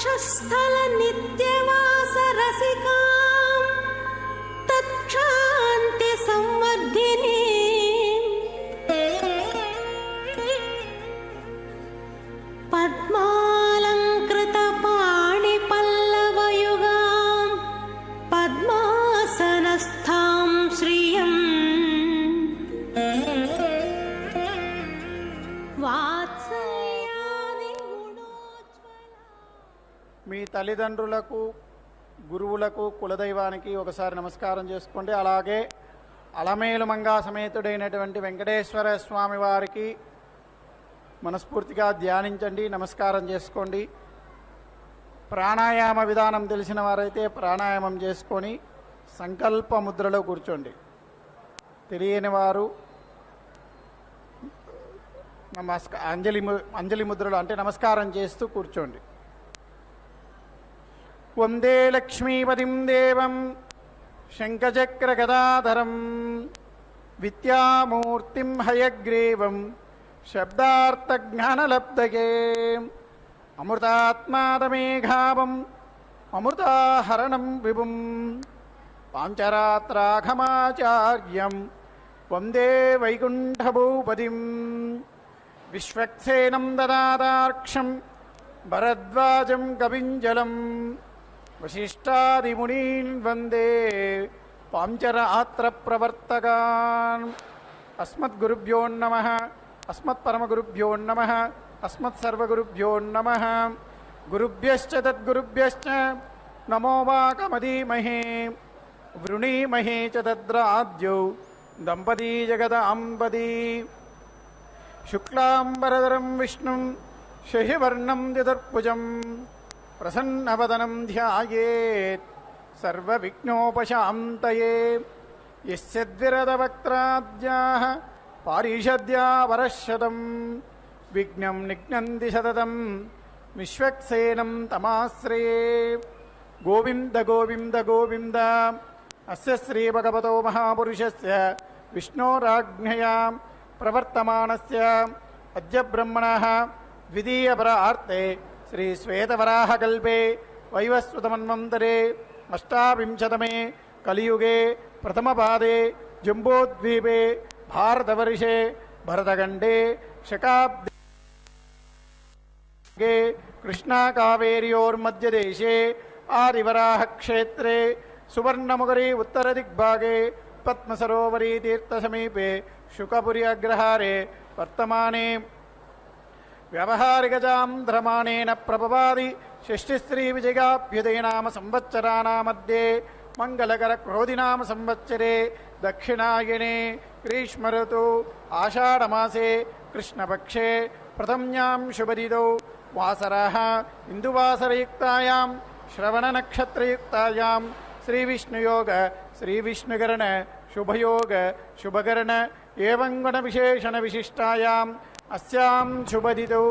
వక్షస్థల నిత్యవాస రసికాం తత్క్షాంతి సంవర్ధిని పద్మాలంకృత పాణి పల్లవయుగాం పద్మాసనస్థాం శ్రియం మీ తల్లిదండ్రులకు, గురువులకు, కులదైవానికి ఒకసారి నమస్కారం చేసుకోండి. అలాగే అలమేలు మంగా సమేతుడైనటువంటి వెంకటేశ్వర స్వామి వారికి మనస్ఫూర్తిగా ధ్యానించండి, నమస్కారం చేసుకోండి. ప్రాణాయామ విధానం తెలిసిన వారైతే ప్రాణాయామం చేసుకొని సంకల్ప ముద్రలో కూర్చోండి. తెలియని వారు అంజలి ముద్రలో అంటే నమస్కారం చేస్తూ కూర్చోండి. వందే లక్ష్మీపతిం దేవం శంఖచక్ర గదాధరం విద్యామూర్తిం హయగ్రీవం శబ్దార్థజ్ఞానలబ్ధగే అమృతాత్మాదమేఘావం అమృతాహరణం విభుం పాంచరాత్రాఘమాచార్యం వందే వైకుంఠభూపతిం విశ్వక్సేనం దదాతార్క్షం భరద్వాజం కవింజలం వశిష్టాదిమునీన్ వందే పాంచరాత్ర ప్రవర్తకాన్. అస్మద్గురుభ్యో నమః, అస్మత్పరమగురుభ్యో నమః, అస్మత్సర్వగురుభ్యో నమః. గురుభ్యశ్చ తద్గురుభ్యశ్చ నమో వాకమధీమహే వృణీమహే చ తద్రాద్యౌ దంపతీ జగదాంబదీ. శుక్లాంబరధరం విష్ణుం శశివర్ణం చతుర్భుజం ప్రసన్నవదనం ధ్యాయేత్ సర్వవిఘ్నోపశాంతయే. యస్య ద్విరదవక్త్రాద్యాః పారిషద్యా వరశతం విఘ్నం నిఘ్నంతి సతతం విశ్వక్సేనం తమాశ్రయే. గోవింద గోవింద గోవింద. అస్య శ్రీ భగవతో మహాపురుషస్య విష్ణోరాజ్ఞయా ప్రవర్తమానస్య అద్య బ్రహ్మణః ద్వితీయపరార్తే శ్రీ శ్వేతవరాహకల్పే వైవస్వతమన్వంతరే అష్టావింశతమే కలియుగే ప్రథమపాదే జంబోద్వీపే భారతవర్షే భరతఖండే శకాబ్దే కృష్ణాకావేర్యోర్మధ్యదేశే ఆదివరాహక్షేత్రే సువర్ణముఖరీ ఉత్తరదిగ్భాగే పద్మసరోవరీ తీర్థసమీపే శుకపురి అగ్రహారే వర్తమానే వ్యవహారికజాంధ్రమాణేన ప్రభవాది షష్ఠిశ్రీ విజయాభ్యుదయనామ సంవత్సరానామధ్యే మంగళకర క్రోధినామ సంవత్సరే దక్షిణాయనే గ్రీష్మఋతు ఆషాఢమాసే కృష్ణపక్షే ప్రథమ్యాం శుభదిదౌ వాసరః ఇందువాసరయుక్తాయాం శ్రవణనక్షత్రయుక్తాయాం శ్రీవిష్ణుయోగ శ్రీవిష్ణుకరణ శుభయోగ శుభకరణ ఏవం గుణ విశేషణ విశిష్టాయాం అస్యాం శుభదిదౌ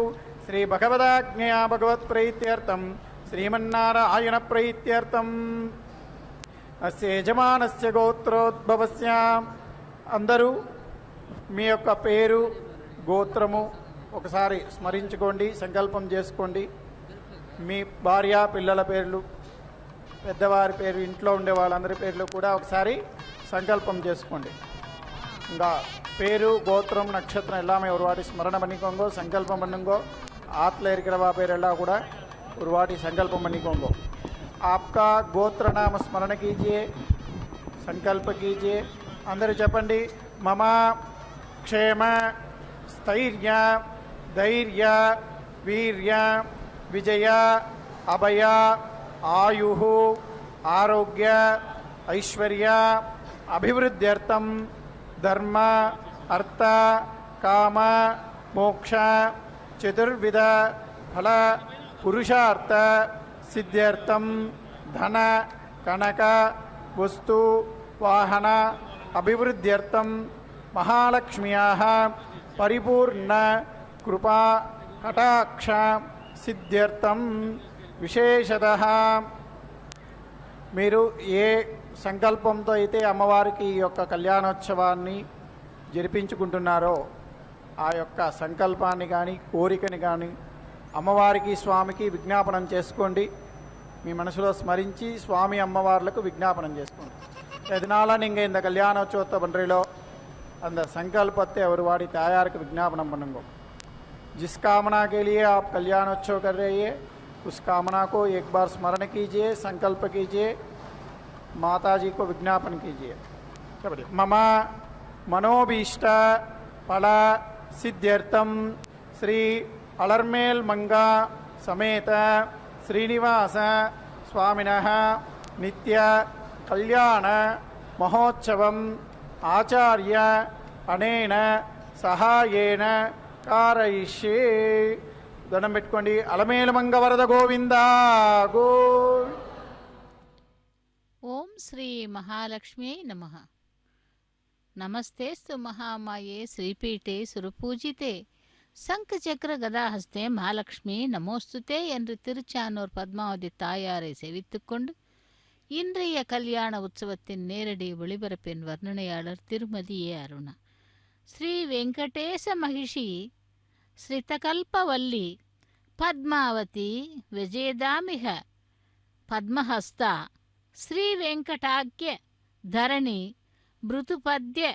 శ్రీ భగవదాజ్ఞయా భగవత్ ప్రీత్యర్థం శ్రీమన్నారాయణ ప్రీత్యర్థం అస్య యజమానస్య గోత్రోద్భవస్య. అందరూ మీ యొక్క పేరు, గోత్రము ఒకసారి స్మరించుకోండి, సంకల్పం చేసుకోండి. మీ భార్య, పిల్లల పేర్లు, పెద్దవారి పేరు, ఇంట్లో ఉండే వాళ్ళందరి పేర్లు కూడా ఒకసారి సంకల్పம் చేసుకోండి. ఇంకా பேரு, கோத்திரம், நட்சத்திரம் எல்லாமே ஒரு வாட்டி ஸ்மரணம் பண்ணிக்கோங்க, சங்கல்பம் பண்ணுங்க. ஆற்றுல இருக்கிறவா பேர் எல்லாம் கூட ஒரு வாட்டி சங்கல்பம் பண்ணிக்கோங்க. आपका गोत्र नाम स्मरण कीजिए, संकल्प कीजिए. अंदर చెప్పండి. मम क्षेम स्थैर्य धैर्य वीर्य विजय अभय आयु आरोग्य ऐश्वर्य अभिवृद्ध्यर्थम धर्म अर्थ काम मोक्ष चतुर्विध फल पुरुषार्थ सिद्ध्यर्थम धन कनक वस्तु वाहन अभिवृद्ध्यर्थम महालक्ष्म्याः परिपूर्ण कृपा कटाक्ष सिद्ध्यर्थम विशेषतः మీరు ఏ సంకల్పంతో అయితే అమ్మవారికి ఈ యొక్క కళ్యాణోత్సవాన్ని జరిపించుకుంటున్నారో ఆ యొక్క సంకల్పాన్ని కానీ కోరికని కానీ అమ్మవారికి స్వామికి విజ్ఞాపనం చేసుకోండి. మీ మనసులో స్మరించి స్వామి అమ్మవార్లకు విజ్ఞాపనం చేసుకోండి. இதனால நீங்கள் இந்த கல்யாணோற்சவத்தை பண்ணுறீங்களோ அந்த संकल्पத்தை ஒரு வாடி தாயாருக்கு விज्ञापனம் பண்ணுங்க. जिस कामना के लिए आप कल्याणोत्सव कर रहे हैं उस कामना को एक बार स्मरण कीजिए, संकल्प कीजिए, माता जी को विज्ञापन कीजिए. मम मनोभीष्ट फल सिद्ध्यर्थम श्री अलर्मेल मंगा समेत श्रीनिवास स्वामिनः नित्य कल्याण महोत्सवम आचार्य अनेन सहायेन कारयिष्ये. దండం పెట్టుకోండి. అలమేలుమంగ వరద గోవింద గో. ఓం శ్రీ మహాలక్ష్మీ నమః. నమస్తేస్తు మహామాయే శ్రీపீఠே சுரபூஜிதே சங்கச்சக்கர கதாஹஸ்தே மகாலட்சுமி நமோஸ்துதே என்று திருச்சானூர் பத்மாவதி தாயாரை செவித்துக்கொண்டு இன்றைய கல்யாண உற்சவத்தின் நேரடி ஒளிபரப்பின் வர்ணனையாளர் திருமதி ஏ. அருணா. ஸ்ரீ வெங்கடேச மகிஷி ஸ்ரிதகல்பவல்லி பத்மாவதி விஜயதாமிக பத்மஹஸ்தா ஸ்ரீ வெங்கடாக்ய தரணி மிருதுபத்ய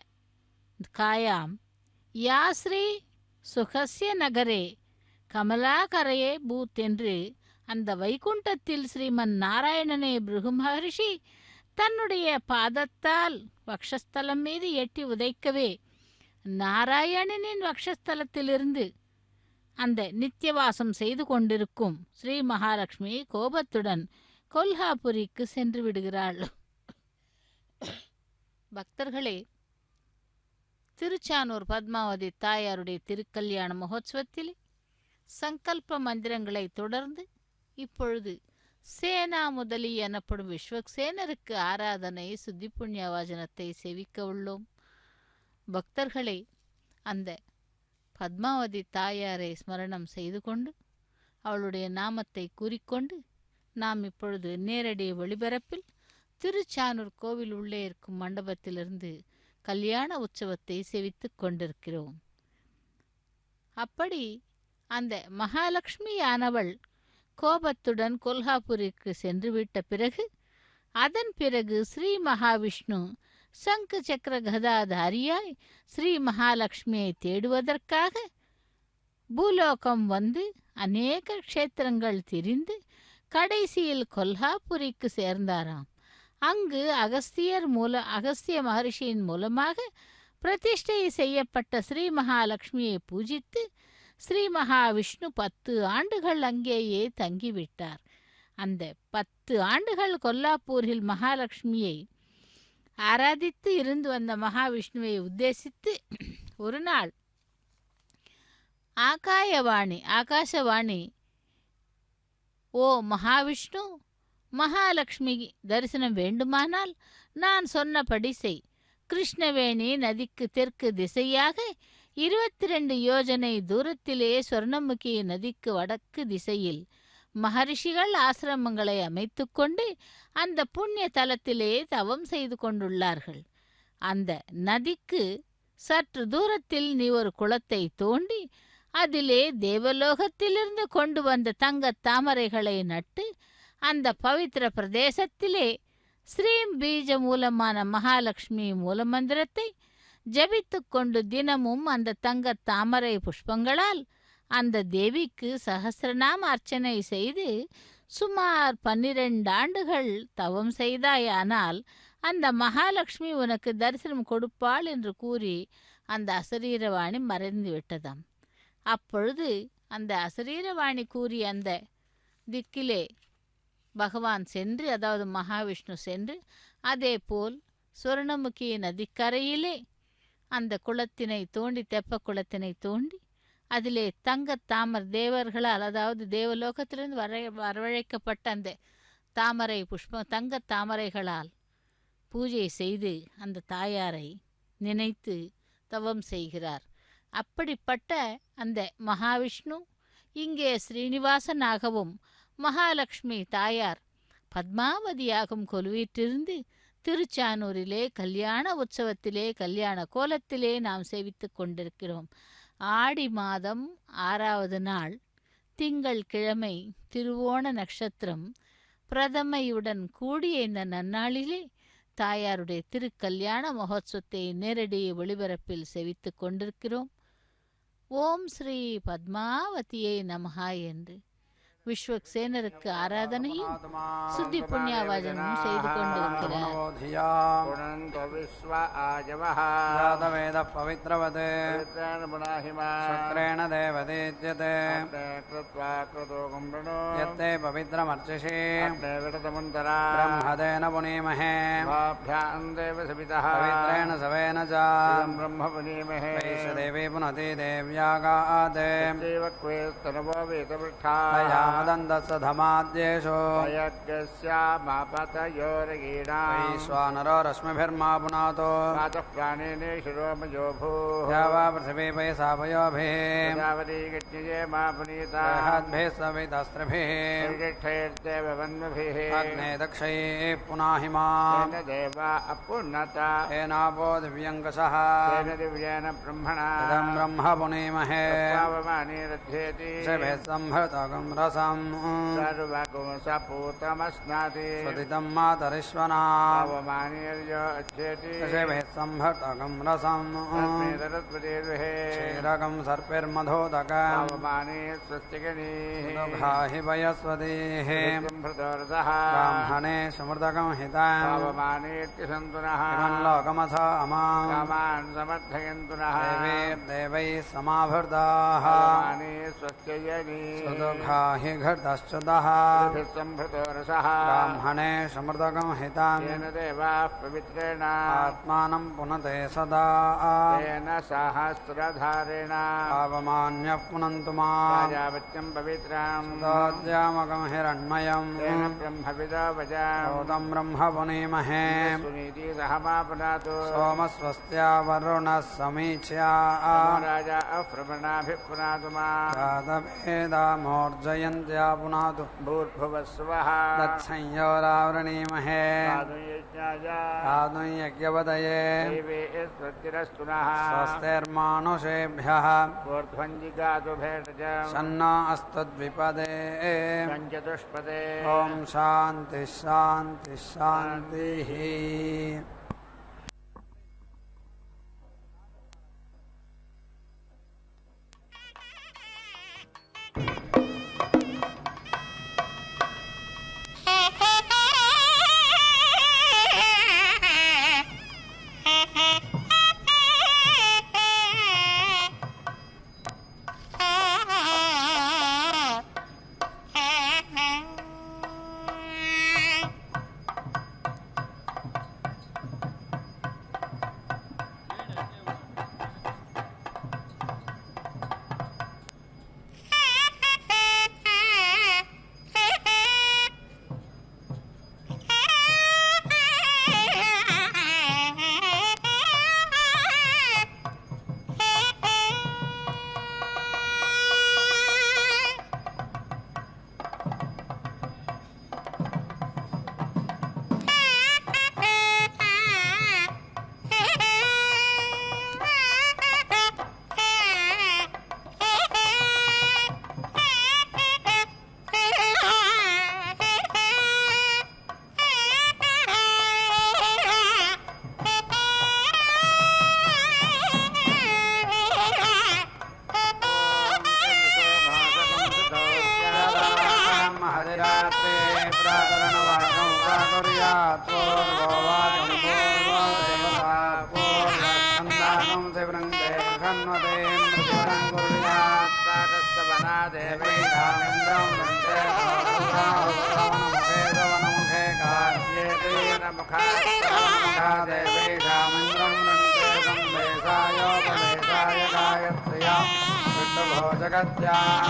காயாம் யா ஸ்ரீ சுகஸ்ய நகரே கமலாகரையே பூத் என்று அந்த வைகுண்டத்தில் ஸ்ரீமன் நாராயணனே பிருகு மகரிஷி தன்னுடைய பாதத்தால் வக்ஷஸ்தலம் மீது எட்டி உதைக்கவே நாராயணனின் வக்ஷஸ்தலத்திலிருந்து அந்த நித்தியவாசம் செய்து கொண்டிருக்கும் ஸ்ரீ மகாலட்சுமி கோபத்துடன் கொல்ஹாபுரிக்கு சென்று விடுகிறாள். பக்தர்களே, திருச்சானூர் பத்மாவதி தாயாருடைய திருக்கல்யாண மகோத்சவத்தில் சங்கல்ப மந்திரங்களை தொடர்ந்து இப்பொழுது சேனா முதலி எனப்படும் விஸ்வக்சேனருக்கு ஆராதனை சுத்தி புண்ணியவாஜனத்தை செவிக்க உள்ளோம். பக்தர்களே, அந்த பத்மாவதி தாயாரை ஸ்மரணம் செய்து கொண்டு அவளுடைய நாமத்தை கூறிக்கொண்டு நாம் இப்பொழுது நேரடி ஒளிபரப்பில் திருச்சானூர் கோவில் உள்ளே இருக்கும் மண்டபத்திலிருந்து கல்யாண உற்சவத்தை செவித்து கொண்டிருக்கிறோம். அப்படி அந்த மகாலட்சுமியானவள் கோபத்துடன் கொல்ஹாபுரிக்கு சென்றுவிட்ட பிறகு அதன் பிறகு ஸ்ரீ மகாவிஷ்ணு சங்கு சக்கர கதாதாரியாய் ஸ்ரீ மகாலட்சுமியை தேடுவதற்காக பூலோகம் வந்து அநேக க்ஷேத்திரங்கள் திரிந்து கடைசியில் கொல்ஹாபுரிக்கு சேர்ந்தாராம். அங்கு அகஸ்திய மகரிஷியின் மூலமாக பிரதிஷ்டை செய்யப்பட்ட ஸ்ரீ மகாலட்சுமியை பூஜித்து ஸ்ரீ மகாவிஷ்ணு 10 ஆண்டுகள் அங்கேயே தங்கிவிட்டார். அந்த 10 ஆண்டுகள் கொல்லாப்பூரில் மகாலட்சுமியை ஆராதித்து இருந்து வந்த மகாவிஷ்ணுவை உத்தேசித்து ஒரு நாள் ஆகாசவாணி, ஓ மகாவிஷ்ணு, மகாலட்சுமி தரிசனம் வேண்டுமானால் நான் சொன்னபடி செய். கிருஷ்ணவேணி நதிக்கு தெற்கு திசையாக 22 யோஜனை தூரத்திலே சொர்ணமுகி நதிக்கு வடக்கு திசையில் மகரிஷிகள் ஆசிரமங்களை அமைத்து கொண்டு அந்த புண்ணிய தலத்திலே தவம் செய்து கொண்டுள்ளார்கள். அந்த நதிக்கு சற்று தூரத்தில் நீ ஒரு குளத்தை தோண்டி அதிலே தேவலோகத்திலிருந்து கொண்டு வந்த தங்கத் தாமரைகளை நட்டு அந்த பவித்திர பிரதேசத்திலே ஸ்ரீம் பீஜ மூலமான மகாலட்சுமி மூலமந்திரத்தை ஜபித்து கொண்டு தினமும் அந்த தங்கத் தாமரை புஷ்பங்களால் அந்த தேவிக்கு சகசிரநாம அர்ச்சனை செய்து சுமார் 12 ஆண்டுகள் தவம் செய்தாயானால் அந்த மகாலட்சுமி உனக்கு தரிசனம் கொடுப்பாள் என்று கூறி அந்த அசரீரவாணி மறைந்து விட்டதாம். அப்பொழுது அந்த அசரீரவாணி கூறிய அந்த திக்கிலே பகவான் சென்று, அதாவது மகாவிஷ்ணு சென்று, அதே போல் சுவர்ணமுகி நதிக்கரையிலே அந்த குளத்தினை தோண்டி, தெப்ப குளத்தினை தோண்டி அதிலே தங்கத்தாமர் தேவர்களால், அதாவது தேவலோகத்திலிருந்து வரவழைக்கப்பட்ட அந்த தாமரை புஷ்பம் தங்கத் தாமரைகளால் பூஜை செய்து அந்த தாயாரை நினைத்து தவம் செய்கிறார். அப்படிப்பட்ட அந்த மகாவிஷ்ணு இங்கே ஸ்ரீனிவாசனாகவும் மகாலட்சுமி தாயார் பத்மாவதியாகவும் கொலுவீற்றிருந்து திருச்சானூரிலே கல்யாண உற்சவத்திலே கல்யாண கோலத்திலே நாம் சேவித்து கொண்டிருக்கிறோம். ஆடி மாதம் 6வது நாள் திங்கள் கிழமை திருவோண நட்சத்திரம் பிரதமையுடன் கூடிய இந்த நன்னாளிலே தாயாருடைய திருக்கல்யாண மகோத்சவத்தை நேரடி ஒளிபரப்பில் செவித்துக் கொண்டிருக்கிறோம். ஓம் ஸ்ரீ பத்மாவதியை நமஹா என்று விஸ்வக்சேனருக்கு ஆராதனையும் சுத்தி புண்ணியாவாஜனமும் செய்து கொண்டிருக்கிறார். வேத பவித்ரவத் சுக்ரேண தேவதேத்யதே யத்தே பவித்ரமர்ச்சிஷே பிரம்மதேன புனீமஹே பவித்ரேண சவேன ச வைஷ்ணதேவி புனதி தேவ்யாகாதே मदन्दसधमाद्येषो वैश्वानरो रश्मिभिर्मा पुनातो या वा पृथिवी पयसा पयोभिः बृहद्भिः सवितस्त्रिभिः अग्ने दक्षैः पुनाहिमा येनापो दिव्यङ्कषः इदं ब्रह्म पुनीमहे शिभिः संहृतगं रसम् स्वदितं मातरिश्वना शिभिः संहृतगं रसम् क्षीरकं सर्पिर्मधोदकम् दुघाहि वयस्वतीः ब्राह्मणे समृतकं हिताम् इमं लोकमथ अमाम् देवैर्देवैः समाभृताः सुदुघाहि घटश्चुतः ब्राह्मणे समृतकं हिताम् आत्मानं पुनते सदा सहस्रधारेण पावमान्यः पुनन्तु माम् दद्यामकं हिरण्मयम् भूतं ब्रह्म पुनीमहे सोमस्वस्त्या वरुणः समीच्या जातवेदामोर्जयन्त्या पुनातु भूर्भुवस्वः तत्संयोरावृणीमहे यज्ञपदये स्वस्तिर्मानुषेभ्यः शन्नो अस्तद्विपदे ॐ शान्तिः शान्तिः शान्तिः.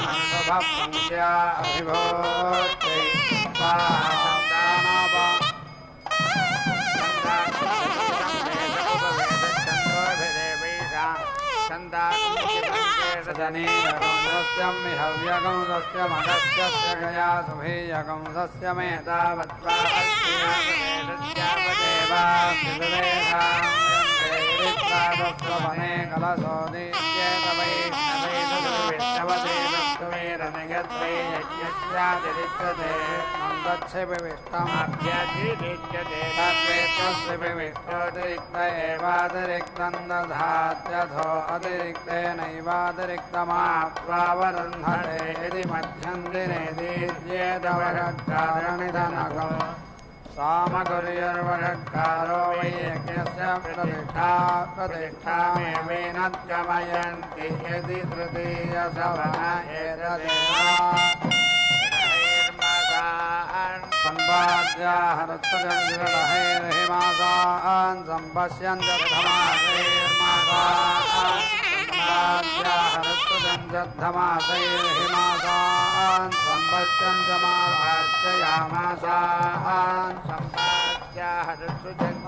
जगत्यानन्दभक्त्या अभिभूत्यै हव्यकंसस्य मगस्य गया सुभीयकंसस्य मे तावत्त्वाने कलशोदीत्येतवै नवदेवत्वमेरनिगत्वे यज्ञस्यातिरिच्यते नन्दच्छिविष्टमभ्यतिरिच्यते तद्वेतस्य विविष्टोतिरिक्त एवातिरिक्तं दधात्यथो अतिरिक्तेनैवातिरिक्तमाप्त्वावरुन्धते यदि मध्यं दिने दीर्येदवगत्कारणिधनगो सामकुर्युर्वषट्कारो वै यज्ञस्य प्रतिष्ठामेवेनद्गमयन्ति यदि तृतीयसवन एतदेवान् सम्पाद्याहरत्सजन्धिमासान् सम्पश्यन्त्यर्थमासैर्मासान् सम्पाद्याहरत्सजन्धमासैर्हिमासान् सम्पश्यन्त्यमाभास्ययामासान्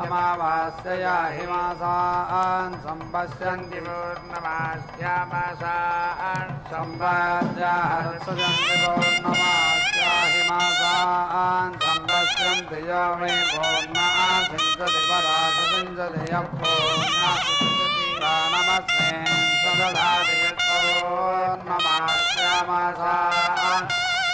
अमावास्यया हिमासान् सम्पश्यन्ति पूर्णमास्यामासान् सम्पाद्याहरत्सजन्ति पूर्णमास्या हिमासान् सम्पश्यन्ति यो वै पूर्णासिञ्चति परासिञ्चति यः पूर्णासिञ्चति सदधाति यत्पूर्णमास्यामासान्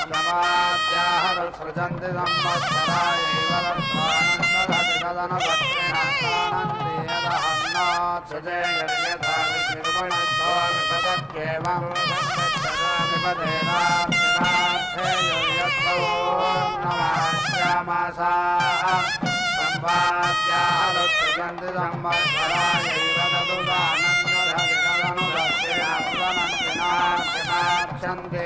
समाद्याहरत्सृजन्ति संवत्सरायैव लब्ध्वानन्दधति तदनुपत्रेणानन्ति यदहन्नात्सृजे यद्यथा विनिर्वणितो विपदत्येवं विपदेनाप्तिनार्थेयो यत्पूर्णमास्यामासान् सम्पाद्याहरत्सृजन्ति संवत्सरायैव तदुदानन्दधति तदनुपत्रेणानन्तिनार्थिनार्च्छन्ति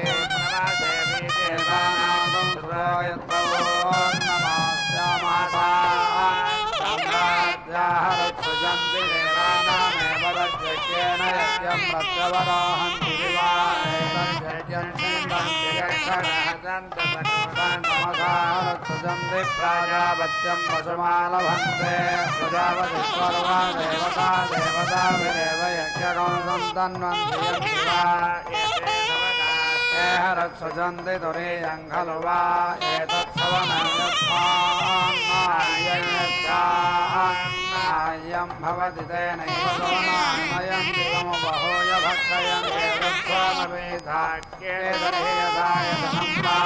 सम्पाद्याहरत्सृजन्ति देवानामेव तद्यज्ञेन यज्ञं प्रत्यवराहन्ति विवाहेतद्यज्ञन्ति प्राजापत्यं पशुमालभन्ते प्रजापतिस्वर्वा देवता देवताभिरेव यज्ञकं तन्वन्ति हरत्सृजन्ति तुरीयं खलु वा एतत्सवनयं भवति तेनैव सोमान्मयं दिवमुपहूय भक्षयन्ति तत्स्वामवेधाख्येतरेयदायतनं वा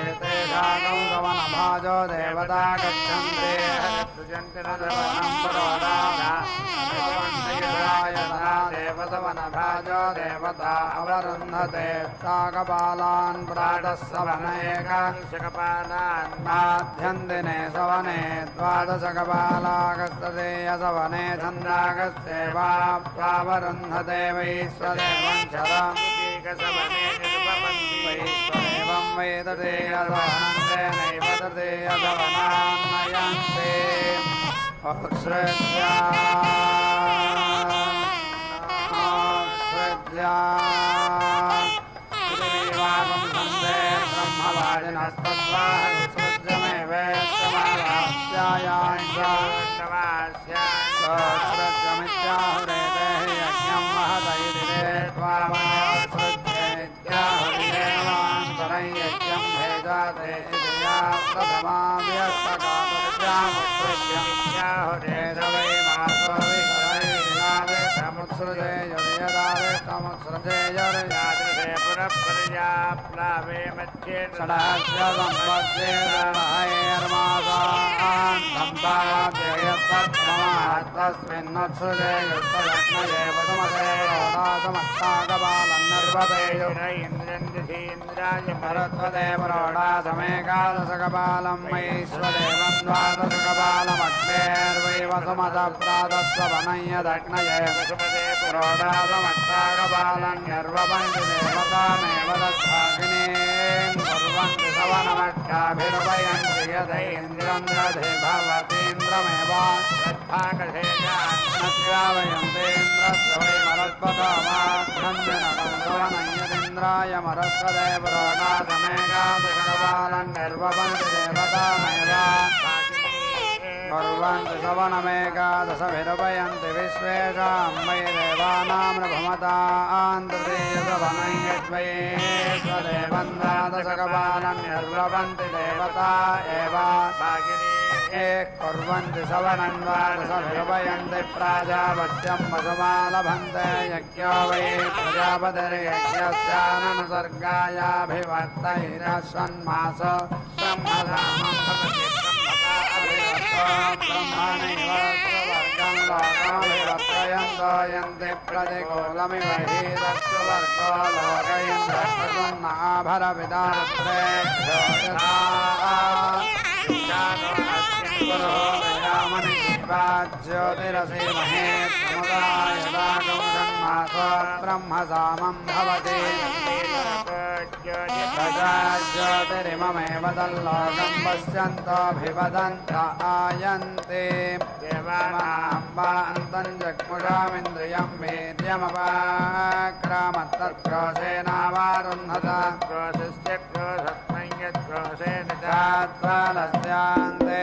एतेषाकं सवनभाजो देवता गच्छन्ति हरत्सृजन्ति न सवनं पुरोडादा देवसवनभाजो देवता अवरुन्धते शाकपालान् प्रातःसवनैकांशकपालान् माध्यन्दिने सवने द्वादशकपालागस्तदेयसवने छन्दागस्येवाप्त्वावरुन्धते वैश्वदेवं शरमेकसवने वैश्वदेवं वै तदेयसवनन्तेनैव तदेयसवनान्नयन्ते पृथिवीवागं सन्ते ब्रह्मवादिनस्तद्वाहृत्सृज्यमेवेत्यमावास्यायाञ्चमित्याहुरेते यज्ञं महदैरिरे त्वामयोत्सृज्येत्याहुरेवान्तरं यज्ञं भेदाते इतिया प्रथमाव्यस्तकातुर्यामुत्सृज्यमित्याहुरेत वै मासो विहरैर्नादे समुत्सृजे यदयदादे समुत्सृजे यर्यादृशे पुरःपर्याप्लावे मध्ये षडस्य सम्पद्ये रणहैर्मासान् सम्पाद्य यत्तत्महत्तस्मिन्नुत्सृजे युक्तयज्ञये पदमदेवरोडासमस्ताकपालन्निर्वपेयो इन्द्रन्द्रिधीन्द्राय भरत्वदे पुरोडासमेकादशकपालं मयीश्वदेवं द्वादशकपालमग्नेर्वैवसुमदप्रातस्वनय्यदग्नये वसुपदे पुरोडासमष्टाकपालन्निर्वपन्ति देवतामेव तद्भागिनीं कुर्वन्ति सवनमट्टाभिर्वयन्ति यदैन्द्रं दधे भवतीन्द्रमेव तद्भागधेयान्नद्यावयन्तीन्द्रस्य वै मरुत्पदमाघ्रन्दिनकं सवनय्यदिन्द्राय मरुत्पदे पुरोडासमेकादशकपालन्निर्वपन्ति देवतामेव कुर्वन्ति सवनमेकादशभिर्वयन्ति विश्वेषां वै देवानां नृभमतां तृतीयसवनं यद्वैश्वदेवं द्वादशकपालं निर्वपन्ति देवता एव कुर्वन्ति सवनन्वादसभिर्वयन्ति प्राजापत्यं वसुमालभन्ते यज्ञो वै प्रजापतिर्यज्ञस्याननुसर्गायाभिवर्तैरश्वन्मास ब्रह्मधामं भवति ब्रह्मणैव स्वर्गं लोकाभिवर्तयन्तो यन्ति प्रतिकूलमिव हि दस्वर्गो लोकयन्द्रन्नाभरविदारत्रे ज्योतिरसीमहे समुदायदागं षण्मासो ब्रह्मसामं भवति ज्योतिरिममेव तल्लोकं पश्यन्तोऽभिवदन्त आयन्ते देवानाम्बान्तं जग्मुषामिन्द्रियं वीर्यमपाक्रामत्तत्क्रोशेनावारुन्धत क्रोशस्य क्रोशस्मै यत्क्रोशेन चात्फलस्यान्ते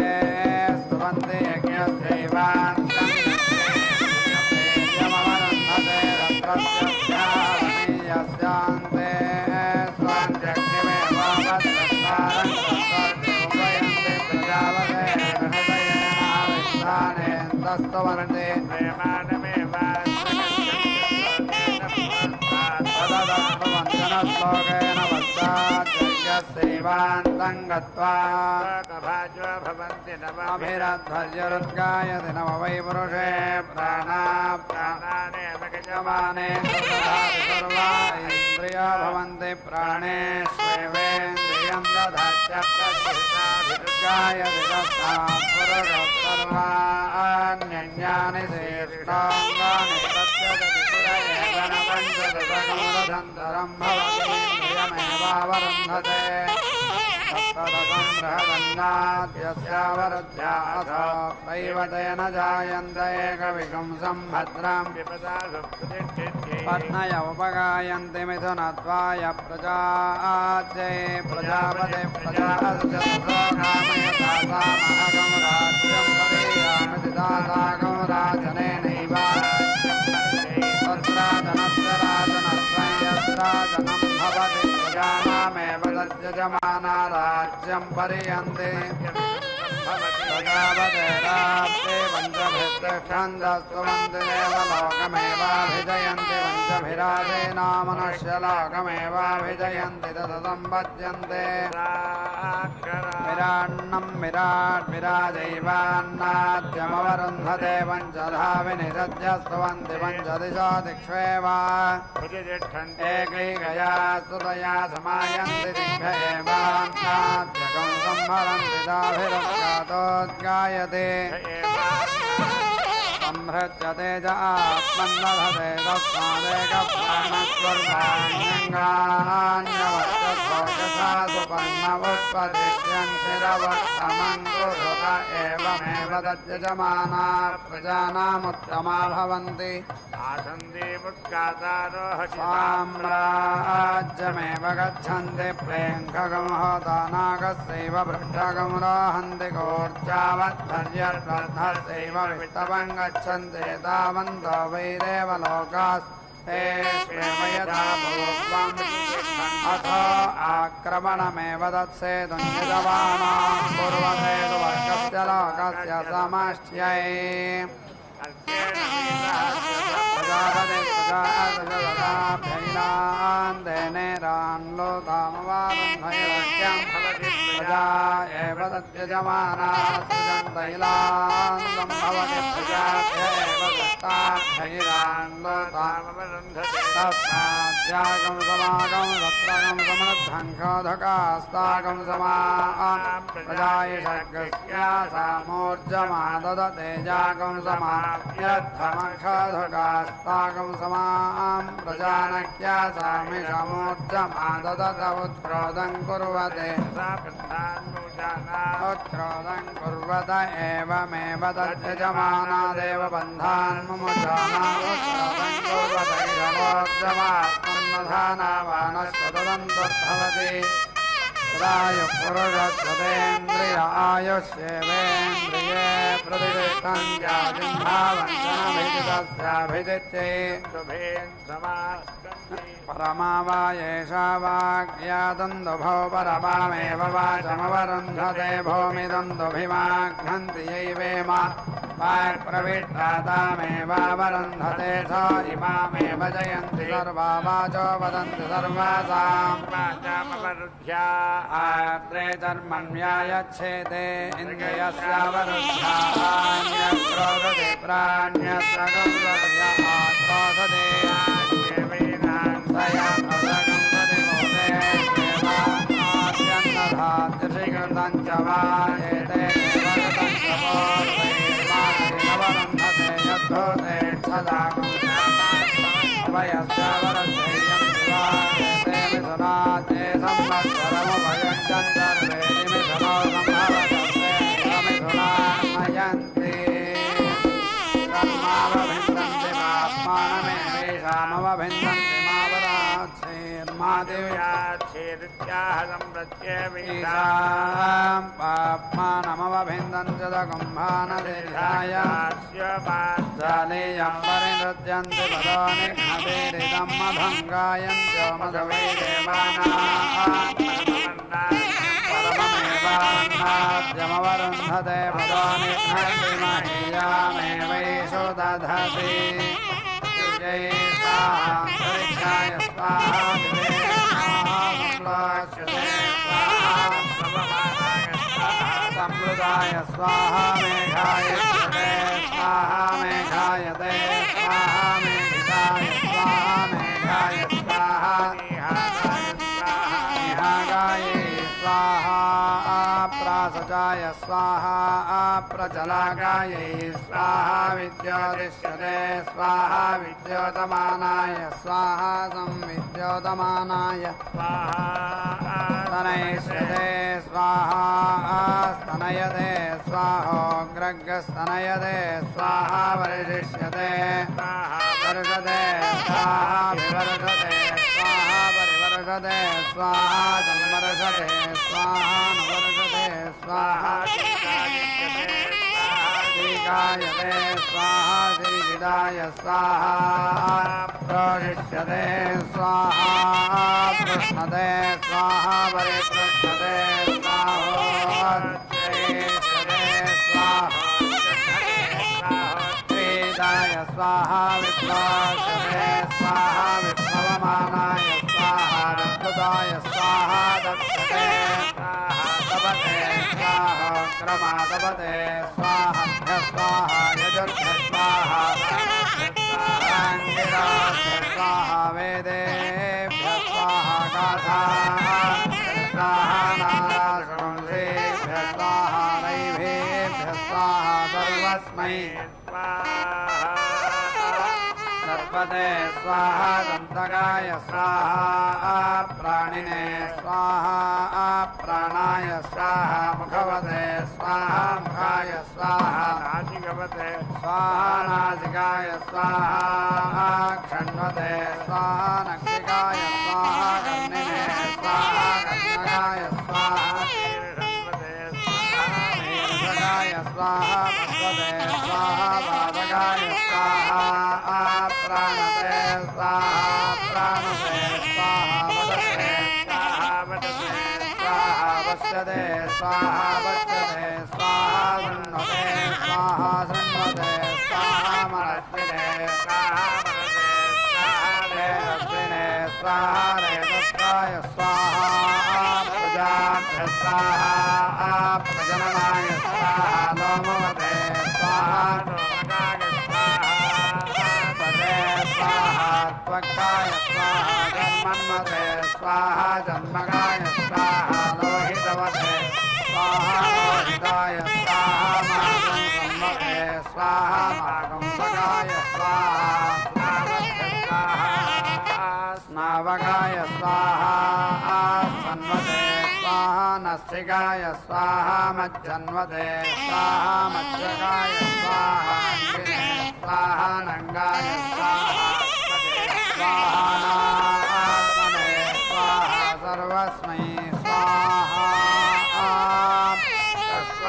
स्तुवन्ति यज्ञस्यैवान्तं वीर्यमवरुन्धते रत्रस्यान्ते स्वाञ्जग्निमेवावद्रष्टारं तत्सर्गोपयन्ति प्रजापतेर्हृदयेनाविष्ठानेऽन्तस्तुवन्ति श्लोकेन वस्ताद्यस्यैवान्तं गत्वा अभिरध्वर्यरुद्गायति नव वै पुरुषे प्राणाप्राणानेऽपगजमाने सर्वा इन्द्रिया भवन्ति प्राणेष्वेवेन्द्रियं दधात्य प्रचिताभिरुद्गायति तस्मात् पुरुषः सर्वाण्यन्यानि शेषाङ्गानि पञ्चदशकमदन्तरं भवतीन्द्रियमेवावरुन्धते तत्तदं बृहदन्नाद्यस्यावरुद्ध्याथ दैवतेन जायन्त एकविकं सम्भद्रां पत्नय उपगायन्ति मिथुनत्वाय प्रजाद्यै प्रजापते प्रजाकामयतासामहगं राज्यं परीयामिति दासागं राजनेनैव तत्राजनस्य राजनस्वं यत्राजनं भवति प्रजानामेव तद्यजमाना राज्यं परियन्ति प्रजापतेराप्ते पञ्चभिर्तिष्ठन्तस्तुवन्ति देवलोकमेवाभिजयन्ति पञ्चभिराजेना मनुष्यलोकमेवाभिजयन्ति तदसम्पद्यन्ते विरान्नं विराट् विराजैवान्नाद्यमवरुन्धते पञ्चधा विनिरज्यस्तुवन्ति पञ्चदिशो दिक्ष्वेव एकैकया स्तुतया समायन्ति दिग्भ्य एवान्नाद्यकं संहरन्ति दाभिरज्ञातोद्गायते संहृत्यते च आत्मन्नधते तस्मादेकप्राणस्वर्वाण्यङ्गान्यवर्तस्वोकसा सुपर्णवुत्पदिश्यं शिरवत्तमं कुरुत एवमेव तद्यजमाना प्रजानामुत्तमा भवन्ति साम्राज्यमेव गच्छन्ति प्रेङ्खगं होतानागस्यैव भृष्टगं रोहन्ति गोर्चावद्धर्यर्वद्धस्यैव वित्तवं गच्छन्ति तावन्तो वैरेव लोकास्ते यथा भूत्वम् अथो आक्रमणमेव तत्सेतुं यजमानां कुर्वते वर्गस्य लोकस्य समष्ट्यै प्रजापते प्रजाभ्यैलान्देनेरान्लोतामवारुन्धैरक्यं प्रजा एव तद्यजमाना सृजन्तैलान्दं भवति प्रजाभ्य एव दत्ताभ्यैरान्लोतामवरुन्धते तस्माद्यागं समागं सत्रगं समृद्धङ्खोधकास्तागं समां प्रजायिषग्स्यासामूर्जमा ददते जागं समायद्धमक्षधकास्तागं समां प्रजानक्यासामिषमूर्जमा ददत उत्क्रोधं कुर्वते उत्क्रोधं कुर्वत एवमेव तद्यजमानादेव बन्धान् मुमुचाना उत्क्रोधं कुर्वत इदमोर्जमात्मन्नधानावानस्तदन्तर्भवति यदायुः पुरुषस्वतेन्द्रिय आयुष्येवेन्द्रिये प्रतिष्ठं ज्ञातिन्भावञ्जनभिदितस्याभिदित्यै परमा वा एषा वाग्यादन्दुभौ परमामेव वाचमवरुन्धते भूमिदन्दुभिमाघ्नन्ति यैवेम वाक्प्रविष्टातामेवावरुन्धते स इमामेव जयन्ति सर्वा वाचो वदन्ति सर्वासां वाचामवरुद्ध्या आर्द्रे कर्मण्ययच्छेते इन्द्रियस्यावरुद्ध्यान्यक्रोधते प्राण्यस्य गौरवय आक्रोधते ृतं च वायेते वरन्धते यद्धोते सदा वयस्यावरसेयते मिथुनाते संवत्सरमभयं चन्द्रे मिथुनो संभवते मिथुनामयन्ति कर्मावभिन्दन्ति पाप्मानमेवेषामवभिन्दन्ति मादेव्याच्छेदित्याहसंप्रत्यवीषां पाप्मानमवभिन्दन्ति दकुम्भानदेहायास्यपाञ्चालेयं परिनृत्यन्ति पदानि घ्नतेरिदं मधं गायन्त्यो मधवै परममेवान्नाद्यमवरुन्धते पदानि घ्नन्ति महीयामेवैषो दधति स्वाहाय स्वाहा समृदाय स्वाहा मेघाय स्वाहा मेघायते स्वाहा मेघिताय स्वाहा मेघाय स्वाहा निहागाय स्वाहा प्रासजाय स्वाहा प्रचलागाय स्वाहा विद्योतिष्यते स्वाहा विद्योतमानाय स्वाहा संविद्योतमानाय स्वाहा स्तनयिष्यते स्वाहा स्तनयते स्वाहोग्रस्तनयते स्वाहा वर्षिष्यते वर्षते स्वाहा विवर्षते स्वाहा परिवर्षते स्वाहा संवर्षते स्वाहा नवर्षते स्वाहा श्रीकायते स्वाहा श्रीविदाय स्वाहा प्रोषिष्यते स्वाहा पृष्णते स्वाहा परिपृष्णते स्वाहोच्चैष्यते स्वाहोदाय स्वाहा विप्लास्यते स्वाहा विप्लवमानाय स्वाहा विप्लुताय स्वाहा दक्षते स्वाहा तपते स्वाहा क्रमादपते स्वाहा स्वाहा यजुर्भ्य स्वाहा स्वाहा वेदेभ्य स्वाहा गाथा स्वाहा नारायणेभ्य स्वाहा नैवेभ्य स्वाहा सर्वस्मै सर्वते स्वाहा दन्तकाय स्वाहा प्राणिने स्वाहा प्राणाय स्वाहा मुखवते स्वाहा मुखाय स्वाहा नासिकवते स्वाहा नासिकाय स्वाहा क्षण्वते स्वाहा नक्षिकाय स्वाहा कर्णिने स्वाहा कर्णकाय स्वाहा स्वाहा भगवते स्वाहा पादकाय स्वाहा प्राणते स्वाहा प्राणते स्वाहा वदते स्वाहा वदते स्वाहा वश्यते स्वाहा वश्यते स्वाहा शृण्वते स्वाहा शृण्वते स्वाहा मनस्विने स्वाहा मनसे स्वाहा रेतस्विने स्वाहा रेतस्काय स्वाहा प्रजाभ्य स्वाहा प्रजननाय स्वाहा लोमवते स्वाहा लोमकाय स्वाहा पदे स्वाहा त्वक्काय स्वाहा जन्मन्वते स्वाहा जन्मकाय स्वाहा लोहितवते स्वाहा लोहिताय स्वाहा मागं संवते स्वाहा मागंसकाय स्वाहा स्नावकाय स्वाहा सन्वते स्वाहा नस्तिकाय स्वाहा मज्जन्वते स्वाहा मज्जकाय स्वाहा स्वाहा नंगाय स्वाहा स्वाहा नात्मने स्वाहा सर्वस्मै स्वाहा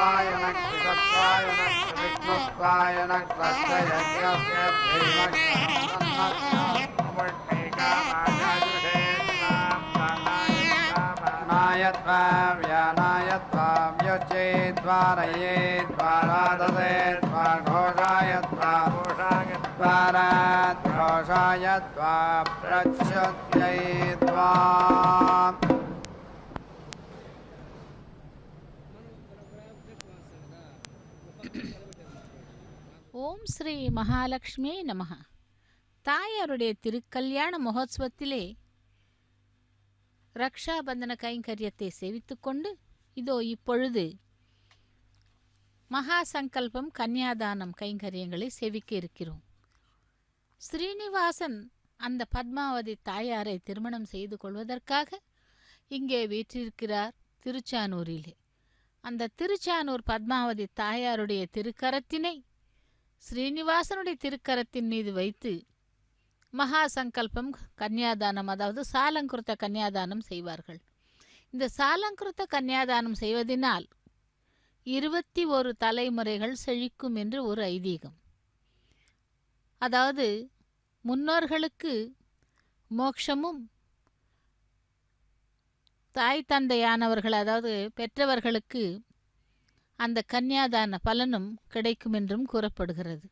त्वाय नः कृतत्वाय नः विष्णुत्वाय नः प्रत्ययज्ञस्य नायत्वा व्यानायत्वा व्युच्चेत्वा रयेत्वा राधसेत्वा घोषायत्वा घोषायत्वा राध्घोषायत्वा प्रच्युत्ययित्वा ஓம் ஸ்ரீ மகாலட்சுமி நமஹ. தாயாருடைய திருக்கல்யாண மகோத்சவத்திலே ரக்ஷாபந்தன கைங்கரியத்தை சேவித்துக்கொண்டு இதோ இப்பொழுது மகா சங்கல்பம் கன்னியாதானம் கைங்கரியங்களை சேவிக்க இருக்கிறோம். ஸ்ரீனிவாசன் அந்த பத்மாவதி தாயாரை திருமணம் செய்து கொள்வதற்காக இங்கே வீற்றிருக்கிறார் திருச்சானூரிலே. அந்த திருச்சானூர் பத்மாவதி தாயாருடைய திருக்கரத்தினை ஸ்ரீனிவாசனுடைய திருக்கரத்தின் மீது வைத்து மகா சங்கல்பம் கன்னியாதானம், அதாவது சாலங்கிருத்த கன்னியாதானம் செய்வார்கள். இந்த சாலங்கிருத்த கன்னியாதானம் செய்வதனால் 21 தலைமுறைகள் செழிக்கும் என்று ஒரு ஐதீகம். அதாவது முன்னோர்களுக்கு மோட்சமும் தாய் தந்தையானவர்கள், அதாவது பெற்றவர்களுக்கு அந்த கன்னியாதான பலனும் கிடைக்கும் என்றும் கூறப்படுகிறது.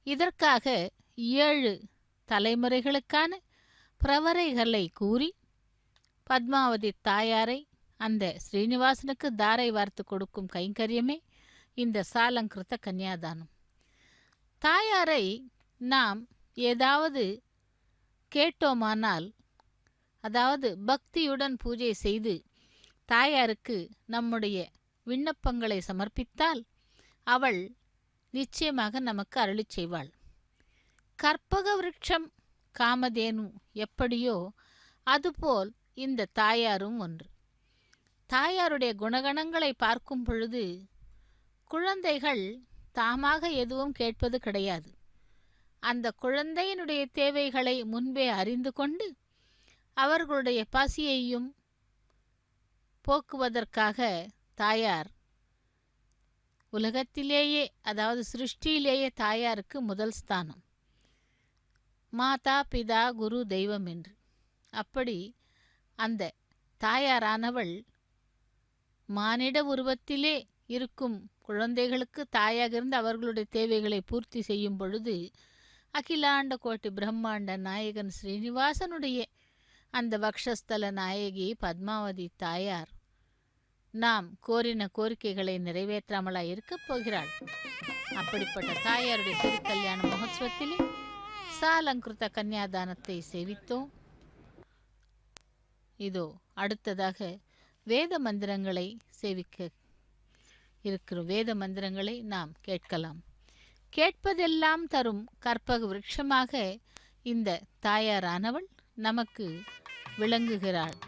இதற்காக 7 தலைமுறைகளுக்கான பிரவரைகளை கூறி பத்மாவதி தாயாரை அந்த ஸ்ரீனிவாசனுக்கு தாரை வார்த்து கொடுக்கும் கைங்கரியமே இந்த சாலங்கிருத்த கன்னியாதானம். தாயாரை நாம் ஏதாவது கேட்டோமானால், அதாவது பக்தியுடன் பூஜை செய்து தாயாருக்கு நம்முடைய விண்ணப்பங்களை சமர்ப்பித்தால் அவள் நிச்சயமாக நமக்கு அருளிச் செய்வாள். கற்பக விருட்சம் காமதேனு எப்படியோ அதுபோல் இந்த தாயாரும் ஒன்று. தாயாருடைய குணகணங்களை பார்க்கும் பொழுது குழந்தைகள் தாமாக எதுவும் கேட்பது கிடையாது. அந்த குழந்தையினுடைய தேவைகளை முன்பே அறிந்து கொண்டு அவர்களுடைய பசியையும் போக்குவதற்காக தாயார் உலகத்திலேயே, அதாவது சிருஷ்டியிலேயே தாயாருக்கு முதல் ஸ்தானம். மாதா பிதா குரு தெய்வம் என்று. அப்படி அந்த தாயாரானவள் மானிட உருவத்திலே இருக்கும் குழந்தைகளுக்கு தாயாக இருந்து அவர்களுடைய தேவைகளை பூர்த்தி செய்யும் பொழுது அகிலாண்ட கோட்டி பிரம்மாண்ட நாயகன் ஸ்ரீனிவாசனுடைய அந்த வக்ஷஸ்தல நாயகி பத்மாவதி தாயார் நாம் கோரின கோரிக்கைகளை நிறைவேற்றாமலாய் இருக்கப் போகிறாள். அப்படிப்பட்ட தாயாருடைய திருக்கல்யாண மகோத்சவத்திலே சாலங்கிருத்த கன்னியாதானத்தை சேவித்தோம். இதோ அடுத்ததாக வேத மந்திரங்களை சேவிக்க இருக்கிறோம். வேத மந்திரங்களை நாம் கேட்கலாம். கேட்பதெல்லாம் தரும் கற்பக விருட்சமாக இந்த தாயாரானவள் நமக்கு விளங்குகிறாள்.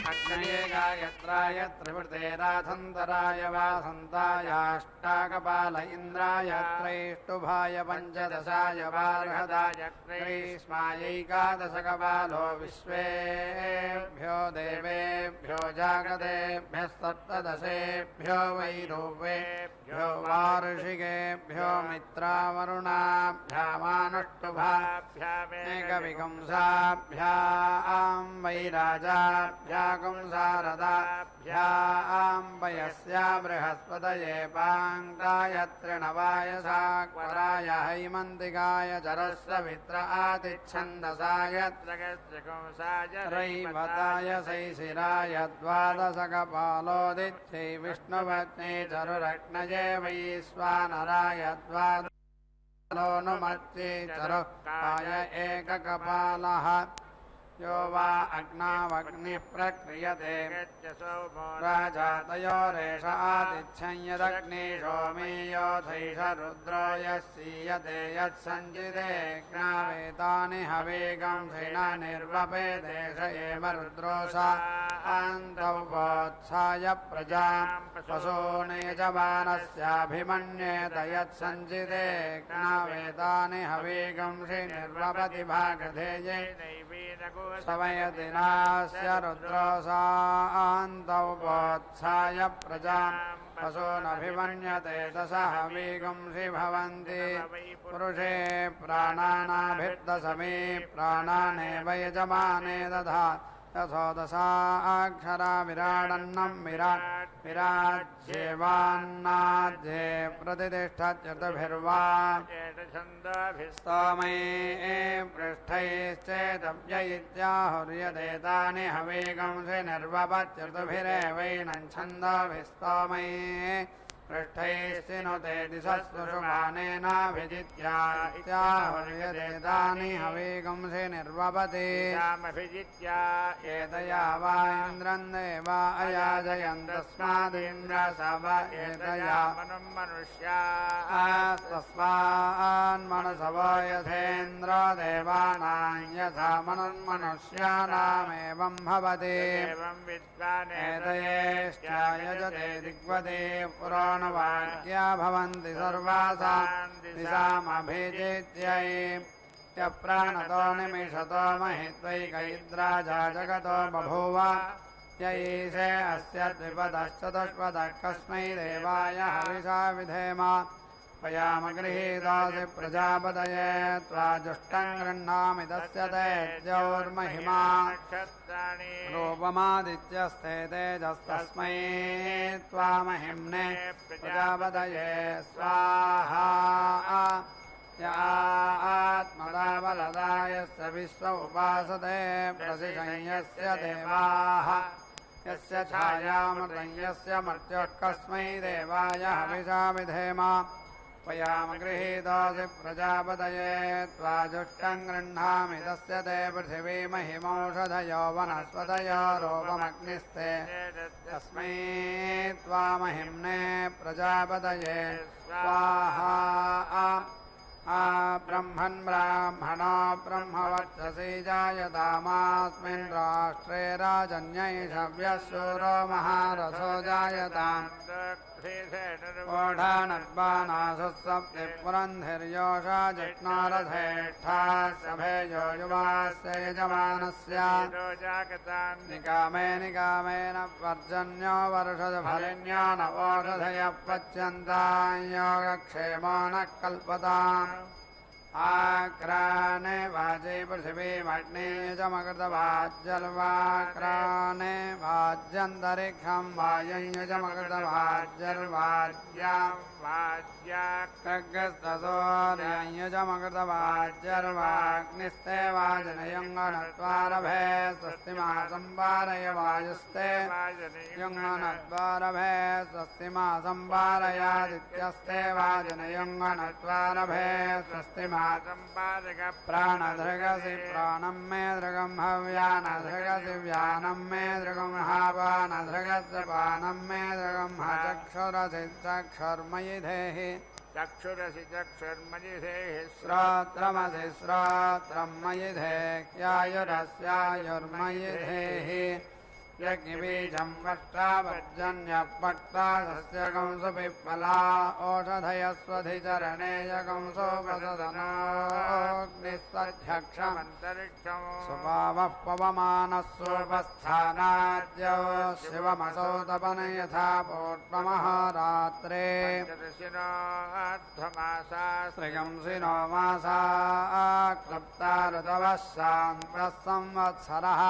अग्नये गायत्राय त्रिवृते राधन्तराय वासन्तायाष्टाकपाल इन्द्राय त्रैष्टुभाय पञ्चदशाय वार्हदाय ग्रीष्मायैकादशकपालो विश्वेभ्यो देवेभ्यो जागतेभ्यः सप्तदशेभ्यो वैरूपेभ्यो वार्षिकेभ्यो मित्रावरुणाभ्यामानुष्टुभाभ्यामेकविकंसाभ्यां वैराजाभ्यागुं शारदाभ्यां वयस्या बृहस्पतये पाङ्काय तृणवाय साक्वराय हैमन्तिकाय जरस्सवित्र आतिच्छन्दसाय त्रयस्त्रिकुंसाय रैवताय शैशिराय द्वादशकपालोदित्यै विष्णुपत्नी चरुरग्नये वैश्वानराय द्वादशोऽनुमत्यै चरुकाय एककपालः यो वा अग्नावग्निः प्रक्रियते यज्ञसोमो राजातयोरेष आतिथ्यं यदग्निशो मेयोथैष रुद्रो यस्सीयते यत्सञ्जिते ग्नावेतानि हवेगं सेना निर्वपेदेश एव रुद्रोषा अन्तौपोत्साय प्रजां पशून् यजमानस्याभिमन्येत यत्सञ्जिते ग्नावेतानि हवेगं से निर्वपति भागधेये समयदिनास्य रुद्रोषान्तौपोत्साय प्रजां पशूनभिमन्यते दश हवीगुंसि भवन्ति पुरुषे प्राणानाभिर्दशमे प्राणानेव यजमाने दधात् यथो दशाक्षरा विराडन्नं विराज्येवान्नाद्ये प्रतिष्ठत्यतभिर्वा स्तोमये पृष्ठैश्चेतव्य इत्याहुर्यदेतानि हवेगंसि निर्वपत्यर्तुभिरेवैनं छन्दोभिस्तोमये पृष्ठैश्चिनुते दिशस्वशुभानेनाभिजित्या इत्याहुर्यदेतानि हवेगंसि निर्वपति एतया वा इन्द्रं देवा अयाजयन् तस्मादिन्द्रसभ एतया तस्मान्मनसवो यथेन्द्रो देवानां यथा मनुष्याणामेवं भवति एतयेष्ट्या यजते दिग्वदे पुराणवाक्या भवन्ति सर्वासां दिशामभिजित्यै यप्राणतो निमिषतो महित्वैकैद्राजा जगतो बभूव यैषे अस्य द्विपदश्चतुष्पदः कस्मै देवाय हविषा विधेम पयामगृहीतोऽसि प्रजापतये त्वा जुष्टं गृह्णामि तस्य ते द्यौर्महिमा रूपमादित्यस्ते तेजस्तस्मै त्वामहिम्ने प्रजापतये स्वाहा या आत्मदा बलदायस्य विश्व उपासते प्रसिषय्यस्य देवाः यस्य छायामृतं यस्य मर्त्योः कस्मै देवाय हविषा विधेम पयामगृहीतोऽसि प्रजापतये त्वा जुष्टं गृह्णामि तस्य ते पृथिवी महिमौषधयो वनस्पतयो रूपमग्निस्ते तस्मै त्वामहिम्ने प्रजापतये स्वाहा ब्रह्मन् ब्राह्मणो ब्रह्मवर्चसी जायतामास्मिन् राष्ट्रे राजन्यैषव्यशूरो महारथो जायताम् ओढानर्बाणासु सप्ति पुरन्धिर्योषा जज्ञारथेष्ठा सभेयो युवास्य यजमानस्य निकामेन पर्जन्यो वर्षदफलिन्यो न ओषधयः पच्यन्तां योगक्षेमो न कल्पताम् आक्राने वाजे पृथिवीमग्ने यजमकृतवाज्यर्वाक्राने वाज्यन्तरिक्षं वायं यजमकृतवाज्यर्वाज्यां वाज्याग्रस्तसोर्यं यजमकृतवाज्यर्वाग्निस्ते वाजनयङ्गणत्वारभे स्वस्तिमासं वारय वायुस्ते यङ्गणत्वारभे स्वस्तिमासं वारयादित्यस्ते वाजनयङ्गणत्वारभे स्वस्तिमा प्राणधृगसि प्राणं मे दृगं हव्यानधृगसि व्यानं मे दृगं हापानधृगस्य पानं मे दृगं चक्षुरसि चक्षुर्मयि धेहि चक्षुरसि चक्षुर्मयि धेहि श्रोत्रमसि श्रोत्रं मयि धेह्यायुरस्यायुर्मयि धेहि यज्ञबीजं वट्टावर्जन्यपट्टा सस्यकंसु पिप्पला ओषधयस्वधिचरणे यकंसोपसदनोऽग्निस्वध्यक्षमन्तरिक्षं सुपावः पवमानः सोपस्थानाद्यो शिवमसौ तपन यथा पौर्णमहारात्रे श्रियंसिनो मासा क्लप्ता ऋतवः शान्तः संवत्सरः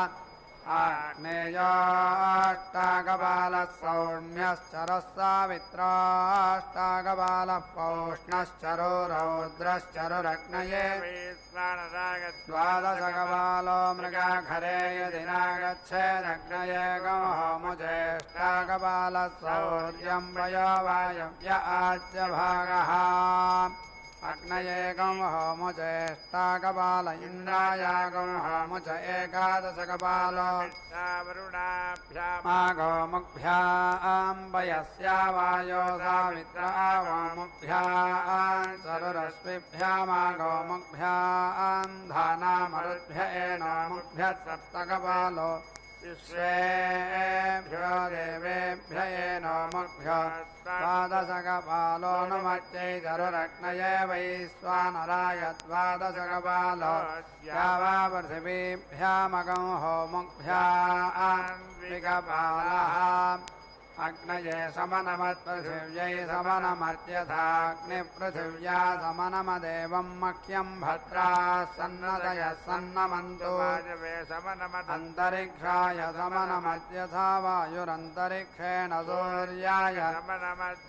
आग्नेयाष्टाकपालः सौम्यश्चरः सावित्राष्टाकपालः पौष्णश्चरो रौद्रश्चरुरग्नये द्वादशकपालो मृगाखरे यदि नागच्छेदग्नये गमहोमुज्येष्टाकपालः सौर्यं वयो वायव्य आज्यभागः अग्न चरुरग्नयेकं होमुचेष्टाकपाल इन्द्रायागं होमुच एकादशकपालो गोमुग्भ्यां वयस्या वायो सावित्रा गोमुग्भ्यां चरुरश्मिभ्यामा गोमुग्भ्यां धानामरुद्भ्य एनोमुग्भ्यः सप्तकपालो विश्वेभ्यो देवेभ्य एनोमुग्भ्यो द्वादशकपालो नुमच्चै चरुरग्नये वैश्वानराय द्वादशकपालो या वा पृथिवीभ्यामगं होमुग्भ्यान्विकपालः अग्नये समनमत्पृथिव्यै समनमत्यथाग्निपृथिव्या समनमदेवं मह्यं भद्राः सन्नतयः सन्नमन्तु अन्तरिक्षाय समनमत्यथा वायुरन्तरिक्षेण सूर्याय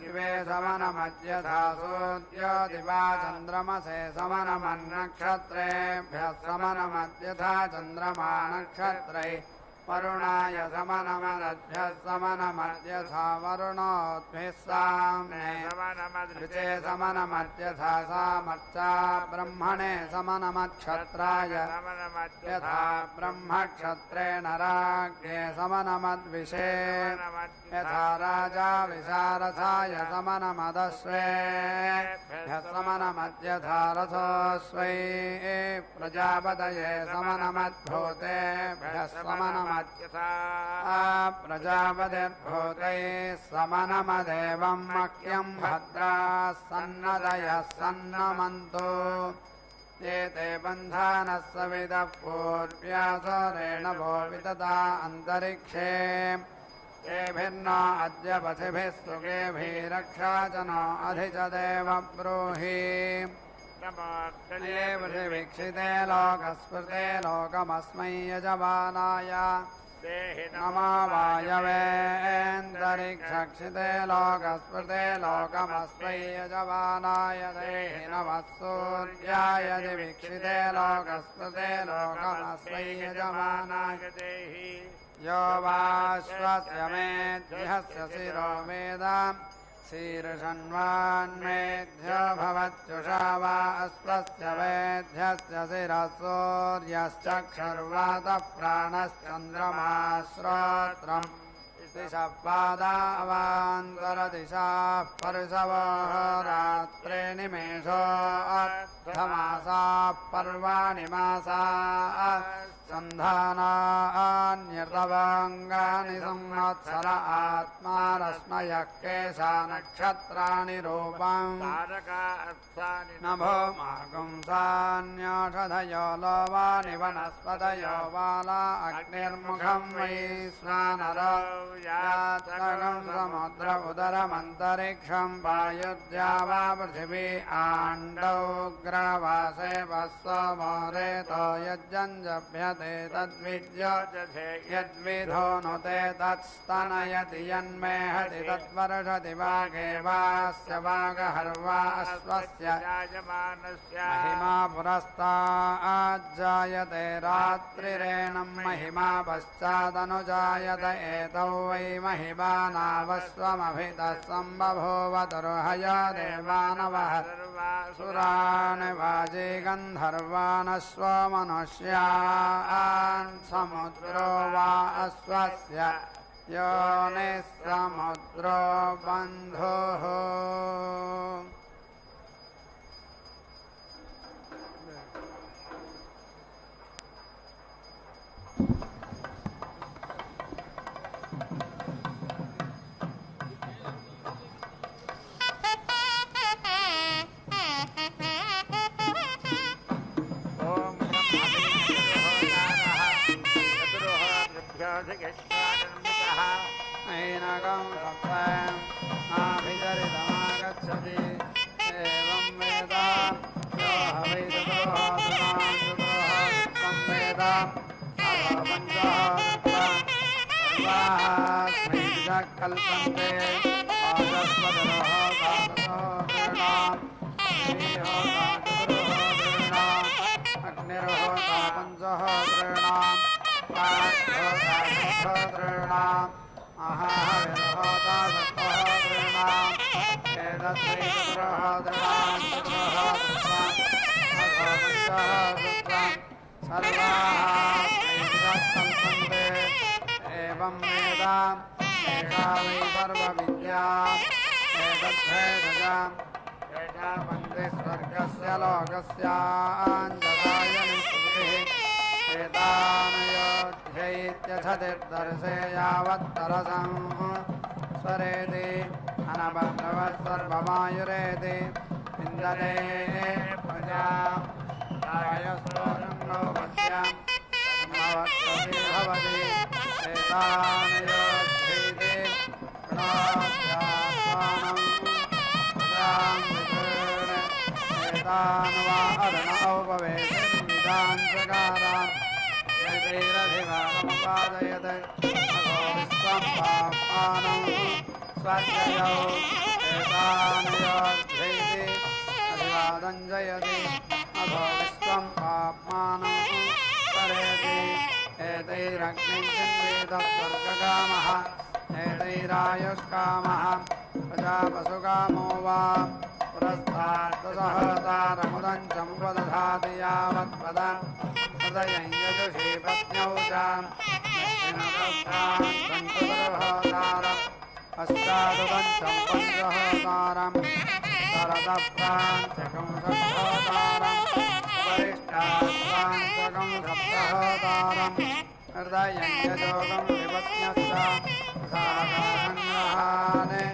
दिवे समनमत्यथा सूर्यो दिवा चन्द्रमसे समनमन्नक्षत्रेभ्यः समनमत्यथा चन्द्रमा नक्षत्रै वरुणाय समनमदभ्यः समनमत्यथा वरुणोद्भिः साम्ने ऋचे समनमत्यथा सामर्चा ब्रह्मणे समनमत्क्षत्राय यथा ब्रह्मक्षत्रेण राज्ञे समनमद्विषे यथा राजा विशारथाय समनमदश्वेभ्यः समनमत्यथा रथोऽश्वै प्रजापतये समनमद्भूतेभ्यः समनम प्रजापतिर्भूतैः समनमदेवं मह्यं भद्राः सन्नतयः सन्नमन्तु ये ते बन्धानः सवितः पूर्व्यासरेण भो वितता अन्तरिक्षे येभिर्न अद्य पथिभिः सुगेभिरक्षा च नो अधि च देव ब्रूहि ये पृथिवीक्षिते लोकस्मृते लोकमस्मै यजमानाय नमो वायवेऽन्तरिक्षक्षिते लोकस्मृते लोकमस्मै यजमानाय देहि नमः सूर्याय दिवीक्षिते लोकस्मृते लोकमस्मै यजमानाय देहि यो वाश्वस्य मेध्यस्य शिरो वेदाम् शीर्षण्वान्मेध्यो भवत्युषा वा अश्वस्य वेध्यस्य शिरः सूर्यश्चक्षुर्वातः प्राणश्चन्द्रमा श्रोत्रम् दिशः पादावान्तरदिशाः पर्शवः रात्रे निमेषो अर्धमासाः पर्वाणि मासाः सन्धानान्यर्तवाङ्गानि संवत्सर आत्मा रश्मयः केशा नक्षत्राणि रूपम् नभो मागुंसान्योषधयो लोवानि वनस्पतयो बाला अग्निर्मुखं वैश्वानरो यात्रगं समुद्र उदरमन्तरिक्षं वायुर्या वा पृथिवी आण्डौ ग्रवासे वस्वमो रेतो यज्जञ्जभ्यते तद्विद्य यद्विधो नुते तत्स्तनयति यन्मेहति तद्वर्षति वागे वास्य वागहर्वा अश्वस्य महिमा पुरस्ताज्जायते रात्रिरेणं महिमा पश्चादनुजायत एतौ वै महिमानावस्वमभितः सम्बभूव तुर्हय देवानवः सुरान् वाजे गन्धर्वानश्व मनुष्यान् समुद्रो वा अश्वस्य योनिः समुद्रो बन्धुः ऐनकं सप्तम् आभिचरितमागच्छति एवं वेद यो हवैतदोहसुतोहसुतोहं वेद सर्वास्मै कल्पन्ते आदस्पदरोः अग्निरोहोता पञ्चहोतॄणाम् पाठोताषट्होतॄणाम् महाविरहोता सप्तहोतॄणाम् एतद्वै चतुर्होतॄणाम् चतुर्होतृत्वा एवं वेदा एका वै सर्वविद्या एतद्भेदजा एका वन्दे स्वर्गस्य लोकस्याञ्जसायनि स्मृतिः एतानयोध्यैत्यथतिर्दर्शे यावत्तरसं स्वरेति अनबद्धवः सर्वमायुरेति इन्द्रदे प्रजा रायस्तोरन्नो पश्याम् नवत्वति भवति एतानयोध्यैते गणाभ्यात्मानं प्रजां विकृण एतान्वा अरुणौ भवेत् चकाराम् एतैरधिवामपादयत् अधो विश्वं पापानं स्वजयौ एतानयोध्यैते अधिवादं जयति अधो विश्वं पाप्मानं करेति एतैरग्निञ्चिन्वेदस्वर्गकामः एतैरायुष्कामः प्रजापशुकामो वा पुरस्तार्दसहतारमुदं चम्पदधाति यावत्पदं तदयं यजुषे पत्न्यौ च दक्षिणदक्षान्तन्तुर्हतारम् अष्टादुपञ्चं पञ्चहतारं शरदप्राञ्चकं षट्हतारं वरिष्ठाप्राञ्चकं सप्तहतारं हृदयं यजोगं विपत्न्यश्च साधारङ्ग्रहाने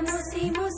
ముసి ముసి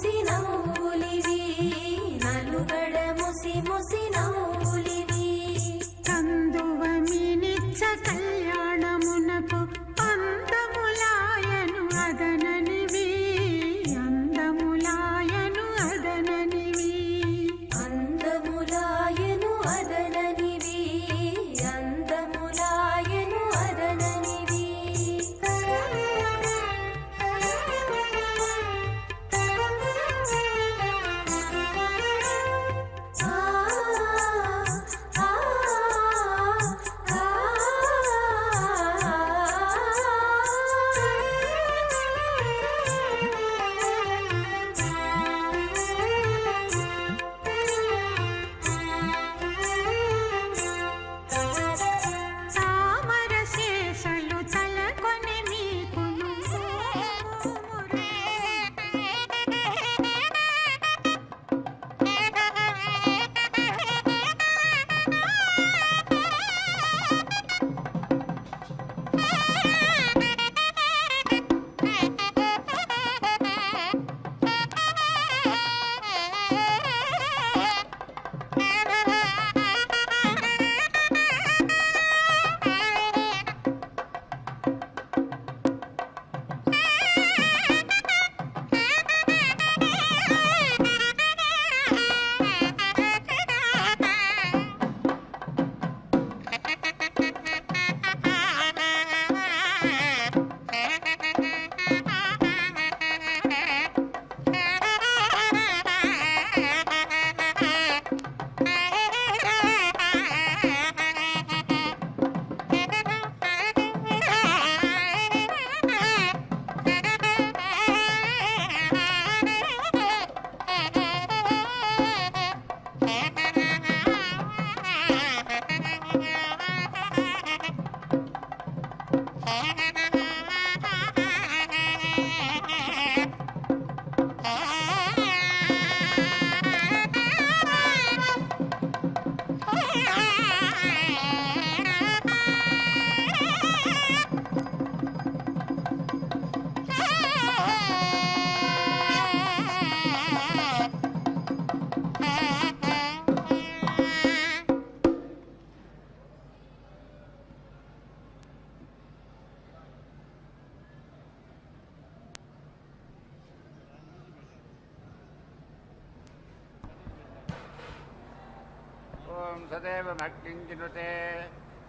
ॐ सदैव भक्तिञ्चिनुते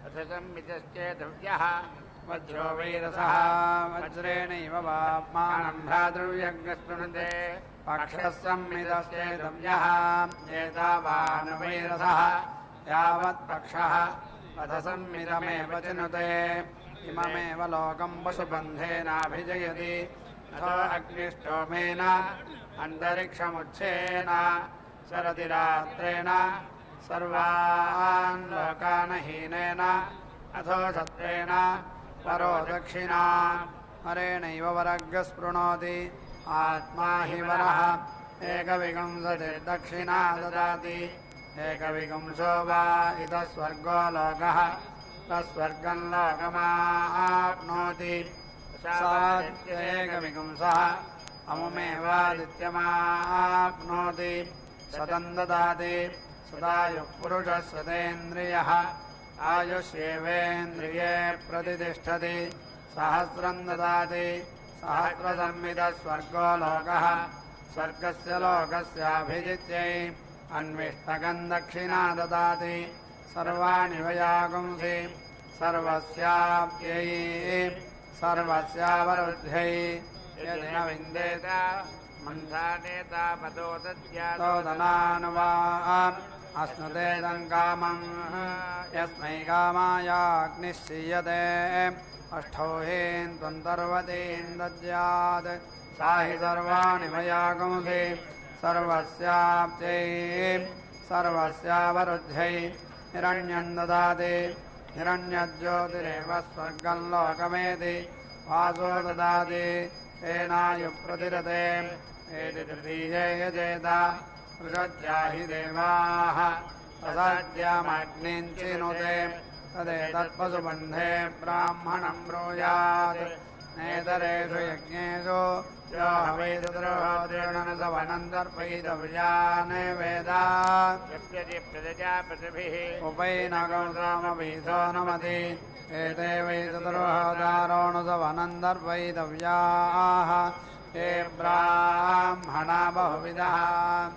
अथ संवितश्चेतव्यः वज्रो वैरसः वज्रेणैव वाप्मानं भ्रातृव्यग्नस्तुनुते पक्षः संवितश्चेतव्यः एतावान् वैरसः यावत्पक्षः अथ संवितमेव चिनुते इममेव लोकं पशुबन्धेनाभिजयति अथो अग्निष्टोमेन अन्तरिक्षमुच्छेन सरतिरात्रेण सर्वान् लोकान् हीनेन अथो सत्रेण परो दक्षिणा हरेणैव वरग्ः स्पृणोति आत्मा हि वरः एकविंशतिर्दक्षिणा ददाति एकविंशो वा इतः स्वर्गो लोकः तस्वर्गं लोकमाप्नोति एकविंशः अमुमेवादित्यमाप्नोति शतं ददाति सदायुः पुरुषः शतेन्द्रियः आयुष्येवेन्द्रिये प्रतिष्ठति सहस्रं ददाति सहस्रसंवितः स्वर्गो लोकः स्वर्गस्य लोकस्याभिजित्यै अन्विष्टकं दक्षिणा ददाति सर्वाणि वयागुंसि सर्वस्याप्यै सर्वस्यावरुद्ध्यै यदि न विन्देत मन्थानेता पदो तद्यातोदनानुवा अश्नुतेदं कामं यस्मै कामायाग्निश्चीयते अष्टौ हीन्त्वन्तर्वतीं दद्यात् सा हि सर्वाणि वयागुंसि सर्वस्याप्त्यै सर्वस्यावरुद्ध्यै हिरण्यं ददाति हिरण्यज्योतिरेव स्वर्गं लोकमेति वासो ददाति तेनायुप्रतिरते एति तृतीये यजेत पृषज्याहि देवाः तदाद्यामग्निं चिनुते तदेतत्पशुबन्धे ब्राह्मणं ब्रूयात् नेतरेषु यज्ञेषु यो हवैतद्रोहोद्रेणन सवनं दर्पयितव्यान् वेद प्रजापतिभिः उपैनगं सामभिसो नमति एते वै तद्रोहोदारोणुसवनं दर्पयितव्याः ते ब्राह्मणा बहुविधः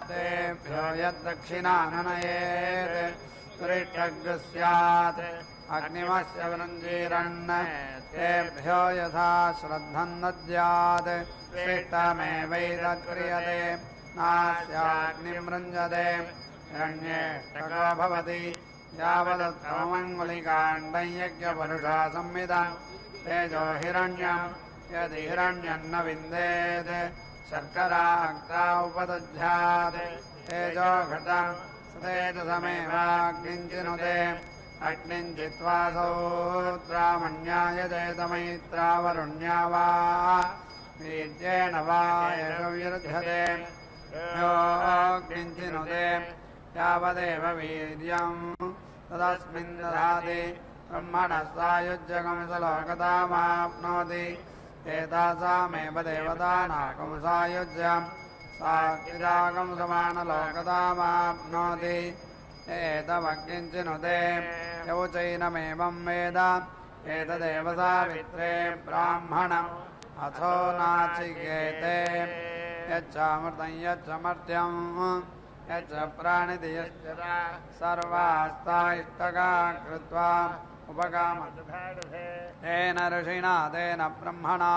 तेभ्यो यद्दक्षिणाननयेत् त्रिष्ठग्ः स्यात् अग्निमस्य वृञ्जीरन् तेभ्यो यथा श्रद्धं दद्यात् श्रेष्ठमेवैतत्क्रियते नास्याग्निं वृञ्जते हिरण्येष्टको भवति यावदत्तमङ्गुलिकाण्डं यज्ञपरुषा संविदं तेजो हिरण्यं यदि हिरण्यं न विन्देत् शर्कराक्ता उपदध्यात् तेजो घृतं सतेजसमेवाग्निं चिनुते अग्निं चित्वा सौत्रामण्याय चेतमैत्रावरुण्या वा वीर्येण वा यशोविरुध्यते योऽग्निं चिनुते यावदेव वीर्यं तदस्मिन् दधाति ब्रह्मणः सायुज्यकं सलोकतामाप्नोति एतासामेव देवतानाकं सायुज्यं साक्षिराकं समानलोकतामाप्नोति एतमग्निं चिनुते यौचैनमेवं वेद एतदेव सावित्रे ब्राह्मणम् अथो नाचिकेते यच्चामृतं यच्चमर्त्यं यच्च प्राणिति यश्च सर्वास्ता इष्टका कृत्वा उपकामते तेन ऋषिणा तेन ब्रह्मणा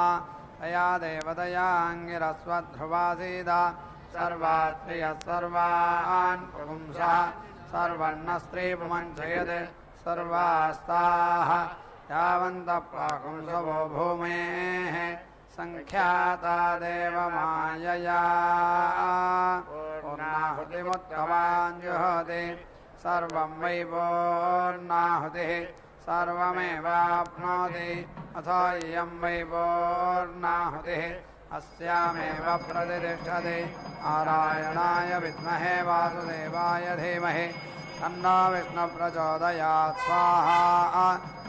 तया देवतयाङ्गिरस्वध्रुवासीद सर्वास्त्रियः सर्वान् पुंसः सर्वन्न स्त्रीपुमञ्चयत् सर्वास्ताः यावन्तः पाकुंसवो भूमेः सङ्ख्याता देवमायया पूर्णाहुतिमुत्तमान् जुहोति सर्वं वै पूर्णाहुतिः सर्वमेवाप्नोति अथो इयं वै पूर्णाहुतिः अस्यामेव प्रतिष्ठति नारायणाय विद्महे वासुदेवाय धीमहि तन्नो विष्णुप्रचोदयात् स्वाहा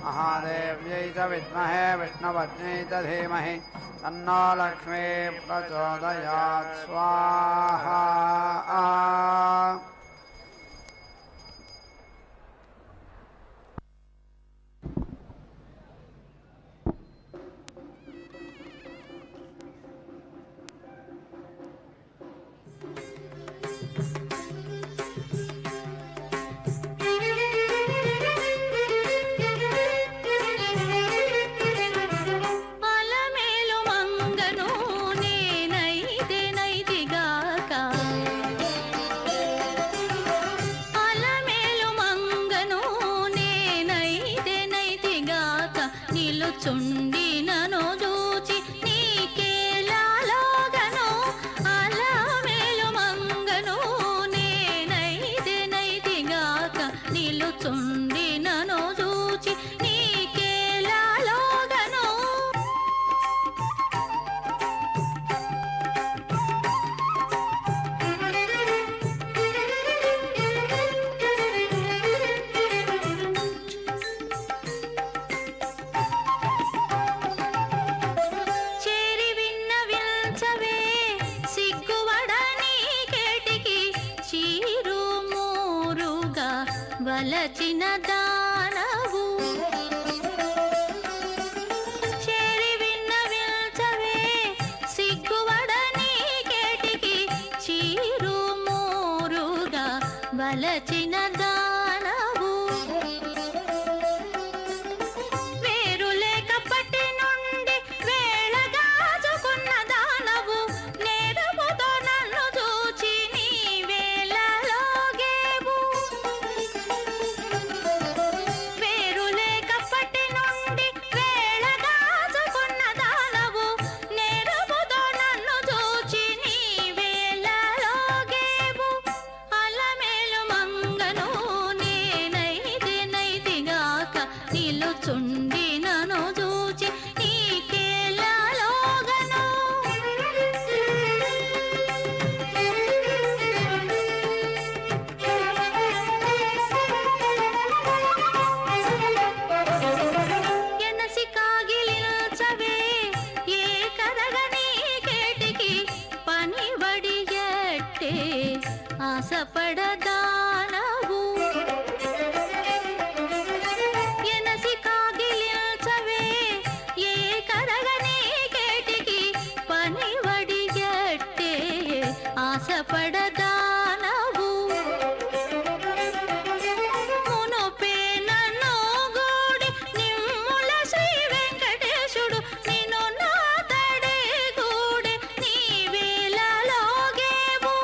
महादेव्यै च विद्महे विष्णुपत्न्यै च धीमहि तन्नो लक्ष्मी प्रचोदयात् स्वाहा। వలచిన దానవు చేరి విన్నవించవే సిగ్గువడని కేటికి చీరు మోరుగా వలచిన దానవు వేరు లేకప్పటి నుండి వేళగాచుకున్న దానవు నేరముతో నన్ను చూచి నీ వేళలోగేవు వేరు లేకప్పటి నుండి వేళగాచుకున్న దానవు నేరముతో నన్ను చూచి నీ వేళలోగేవు అలమేలు మంగను నేనైతిగాక నిలుచుండి నన్ను చూచి నీకేలాలోగను ఎనసి కాగిలించవే ఏ కరగని కేటికి పనివడి ఎట్టే ఆశపడదానవు ఎనసి కాగిలించవే ఏ కరగని కేటికి పనివడి ఎట్టే ఆశపడదానవు మునుపే నన్ను గూడి నిమ్ముల శ్రీ వెంకటేశుడు నిన్ను నా తడే గూడి నీ వేళలోగేవు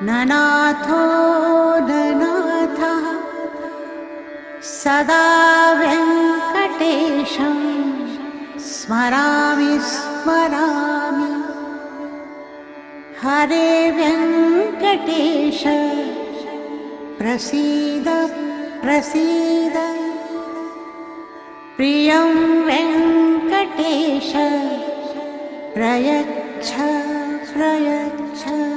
ननाथो ननाथः सदा वेङ्कटेशं स्मरामि स्मरामि हरे वेङ्कटेश प्रसीद प्रसीद प्रियं वेङ्कटेश प्रयच्छ प्रयच्छ